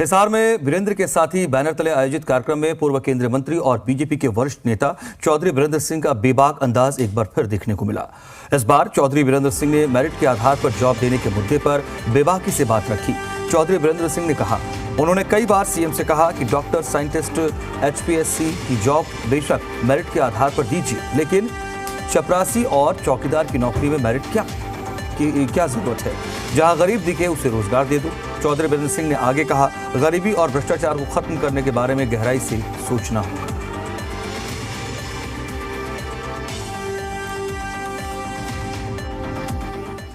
हिसार में वीरेंद्र के साथी बैनर तले आयोजित कार्यक्रम में पूर्व केंद्रीय मंत्री और बीजेपी के वरिष्ठ नेता चौधरी वीरेंद्र सिंह का बेबाक अंदाज एक बार फिर देखने को मिला। इस बार चौधरी वीरेंद्र सिंह ने मेरिट के आधार पर जॉब देने के मुद्दे पर बेबाकी से बात रखी। चौधरी वीरेंद्र सिंह ने कहा, उन्होंने कई बार सीएम से कहा कि डॉक्टर, साइंटिस्ट, एचपीएससी की जॉब बेशक मेरिट के आधार पर दीजिए, लेकिन चपरासी और चौकीदार की नौकरी में मेरिट क्या जरूरत है? जहां गरीब दिखे उसे रोजगार दे दो। चौधरी वीरेंद्र सिंह ने आगे कहा, गरीबी और भ्रष्टाचार को खत्म करने के बारे में गहराई से सोचना होगा।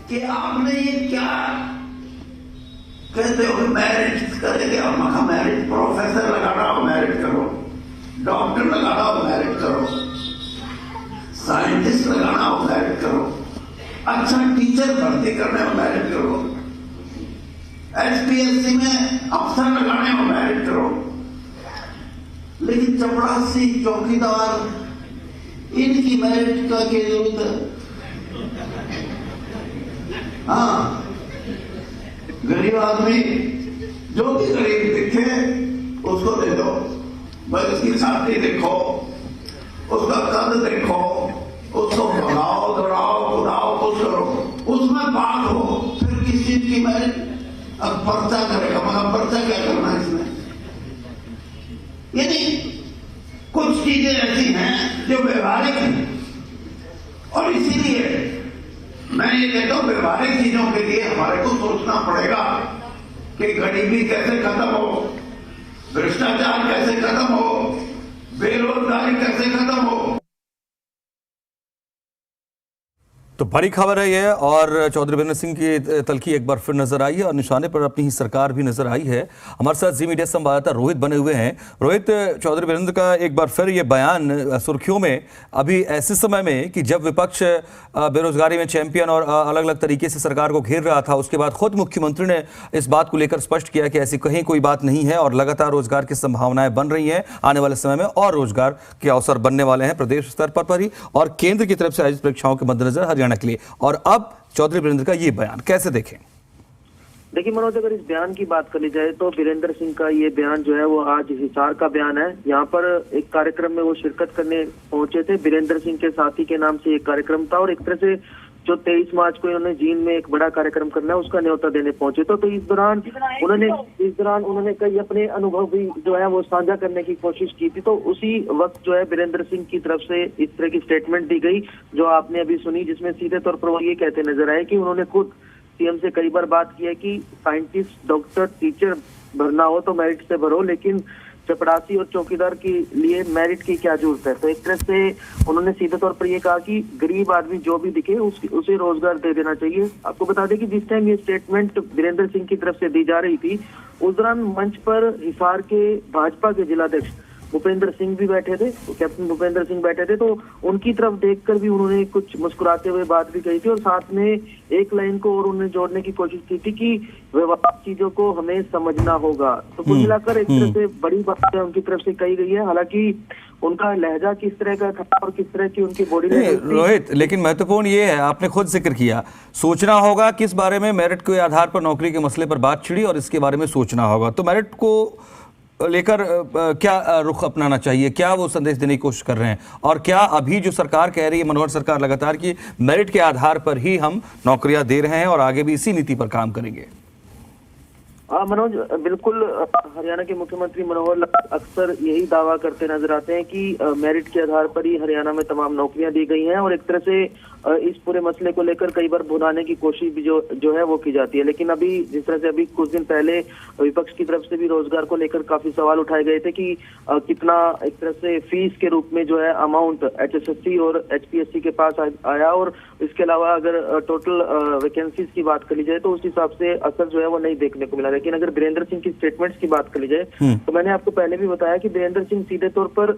कि आपने ये क्या कहते हो, मैरिट करेंगे और मखा मैरिट, प्रोफेसर लगाना हो मैरिट करो, डॉक्टर लगाना हो मैरिट करो, साइंटिस्ट लगाना हो मैरिट करो, अच्छा टीचर भर्ती करने हो मैरिट करो, एचपीएससी में अफसर लगाने हो मैरिट करो, लेकिन चपरासी, चौकीदार, इनकी मैरिट का क्या जरूरत है? हाँ, गरीब आदमी जो भी गरीब दिखे उसको दे दो, बस उसकी छाती देखो, उसका कद देखो, उसको भगाओ, दौड़ाओ, कुदाओ, कुछ करो, उसमें बात हो, फिर किस चीज की मेरिट? अब पर्चा करेगा, मगर पर्चा क्या करना है इसमें? यानी कुछ चीजें ऐसी हैं जो व्यवहारिक हैं, और इसीलिए मैं ये कहता हूं, व्यवहारिक चीजों के लिए हमारे को सोचना पड़ेगा कि गरीबी कैसे खत्म हो, भ्रष्टाचार कैसे खत्म हो, बेरोजगारी कैसे खत्म हो। तो बड़ी खबर है यह, और चौधरी वीरेंद्र सिंह की तलखी एक बार फिर नजर आई है और निशाने पर अपनी ही सरकार भी नजर आई है। हमारे साथ जी मीडिया संवाददाता रोहित बने हुए हैं। रोहित, चौधरी वीरेंद्र का एक बार फिर ये बयान सुर्खियों में अभी ऐसे समय में कि जब विपक्ष बेरोजगारी में चैंपियन और अलग अलग तरीके से सरकार को घेर रहा था, उसके बाद खुद मुख्यमंत्री ने इस बात को लेकर स्पष्ट किया कि ऐसी कहीं कोई बात नहीं है और लगातार रोजगार की संभावनाएं बन रही हैं। आने वाले समय में और रोजगार के अवसर बनने वाले हैं प्रदेश स्तर पर ही और केंद्र की तरफ से आयोजित परीक्षाओं के मद्देनजर हरियाणा के लिए। और अब चौधरी वीरेंद्र का ये बयान कैसे देखें? देखिए मनोज, अगर इस बयान की बात करी जाए तो वीरेंद्र सिंह का ये बयान जो है वो आज हिसार का बयान है। यहाँ पर एक कार्यक्रम में वो शिरकत करने पहुंचे थे। वीरेंद्र सिंह के साथी के नाम से एक कार्यक्रम था और एक तरह से जो 23 मार्च को इन्होंने जींद में एक बड़ा कार्यक्रम करना है उसका न्योता देने पहुंचे। तो इस दौरान उन्होंने कई अपने अनुभव भी जो है वो साझा करने की कोशिश की थी। तो उसी वक्त जो है वीरेंद्र सिंह की तरफ से इस तरह की स्टेटमेंट दी गई जो आपने अभी सुनी, जिसमें सीधे तौर पर वो ये कहते नजर आए कि उन्होंने खुद सीएम से कई बार बात की है कि साइंटिस्ट, डॉक्टर, टीचर भरना हो तो मेरिट से भरो, लेकिन चपरासी और चौकीदार के लिए मेरिट की क्या जरूरत है। तो एक तरह से उन्होंने सीधे तौर पर यह कहा कि गरीब आदमी जो भी दिखे उसे रोजगार दे देना चाहिए। आपको बता दें कि जिस टाइम ये स्टेटमेंट वीरेंद्र सिंह की तरफ से दी जा रही थी, उस दौरान मंच पर हिसार के भाजपा के जिलाध्यक्ष भूपेंद्र सिंह भी बैठे थे, कैप्टन भूपेंद्र सिंह बैठे थे। तो उनकी तरफ देखकर भी उन्होंने कुछ मुस्कुराते हुए बात भी कही थी और साथ में एक लाइन को और उन्होंने जोड़ने की कोशिश की थी कि व्यवहारिक चीजों को हमें समझना होगा। तो कुल मिलाकर एक तरह से बड़ी बात उनकी तरफ से कही गई है। हालांकि उनका लहजा किस तरह का था और किस तरह की उनकी बॉडी लैंग्वेज रोहित, लेकिन महत्वपूर्ण ये है, आपने खुद जिक्र किया, सोचना होगा किस बारे में, मेरिट के आधार पर नौकरी के मसले पर बात छिड़ी और इसके बारे में सोचना होगा। तो मेरिट को लेकर क्या रुख अपनाना चाहिए, क्या वो संदेश देने की कोशिश कर रहे हैं, और क्या अभी जो सरकार कह रही है, मनोहर सरकार लगातार, की मेरिट के आधार पर ही हम नौकरियां दे रहे हैं और आगे भी इसी नीति पर काम करेंगे? मनोज, बिल्कुल हरियाणा के मुख्यमंत्री मनोहर लाल अक्सर यही दावा करते नजर आते हैं कि मेरिट के आधार पर ही हरियाणा में तमाम नौकरियां दी गई हैं और एक तरह से इस पूरे मसले को लेकर कई बार भुनाने की कोशिश भी जो है वो की जाती है। लेकिन अभी जिस तरह से अभी कुछ दिन पहले विपक्ष की तरफ से भी रोजगार को लेकर काफी सवाल उठाए गए थे कि कितना एक तरह से फीस के रूप में जो है अमाउंट एचएसएससी और एचपीएससी के पास आया, और इसके अलावा अगर टोटल वैकेंसीज की बात करी जाए तो उस हिसाब से असर जो है वो नहीं देखने को मिला। लेकिन अगर वीरेंद्र सिंह की स्टेटमेंट्स की बात करी जाए तो मैंने आपको पहले भी बताया कि वीरेंद्र सिंह सीधे तौर पर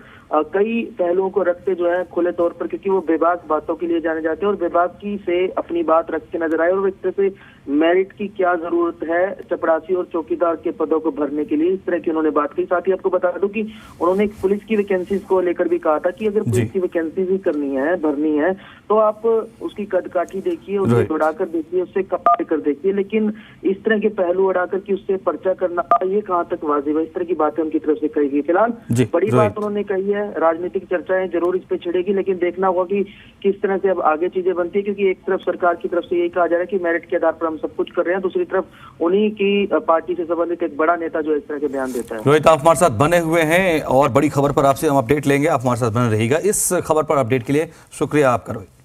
कई पहलुओं को रखते जो है खुले तौर पर, क्योंकि वो बेबाक बातों के लिए जाने जाते हैं और बेबाकी से अपनी बात रख के नजर आए और एक तरह से मेरिट की क्या जरूरत है चपरासी और चौकीदार के पदों को भरने के लिए, इस तरह की उन्होंने बात की। साथ ही आपको बता दूं कि उन्होंने एक पुलिस की वैकेंसीज को लेकर भी कहा था कि अगर पुलिस की वैकेंसीज ही करनी है, भरनी है, तो आप उसकी कदकाठी देखिए, उसे दौड़ाकर देखिए, उससे कंपेयर कर देखिए, लेकिन इस तरह के पहलू अड़ाकर कि उससे पर्चा करना ये कहाँ तक वाजिब है, इस तरह की बातें उनकी तरफ से कही गई। फिलहाल बड़ी बात उन्होंने कही है, राजनीतिक चर्चाएं जरूर इस पे छिड़ेगी, लेकिन देखना होगा कि किस तरह से अब आगे चीजें बनती है, क्योंकि एक तरफ सरकार की तरफ से यही कहा जा रहा है कि मेरिट के आधार पर हम सब कुछ कर रहे हैं, दूसरी तरफ उन्हीं की पार्टी से संबंधित एक बड़ा नेता जो इस तरह के बयान देता है। रोहित, आप हमारे साथ बने हुए हैं और बड़ी खबर पर आपसे हम अपडेट लेंगे, आप हमारे साथ बने रहिएगा। इस खबर पर अपडेट के लिए शुक्रिया आपका रोहित।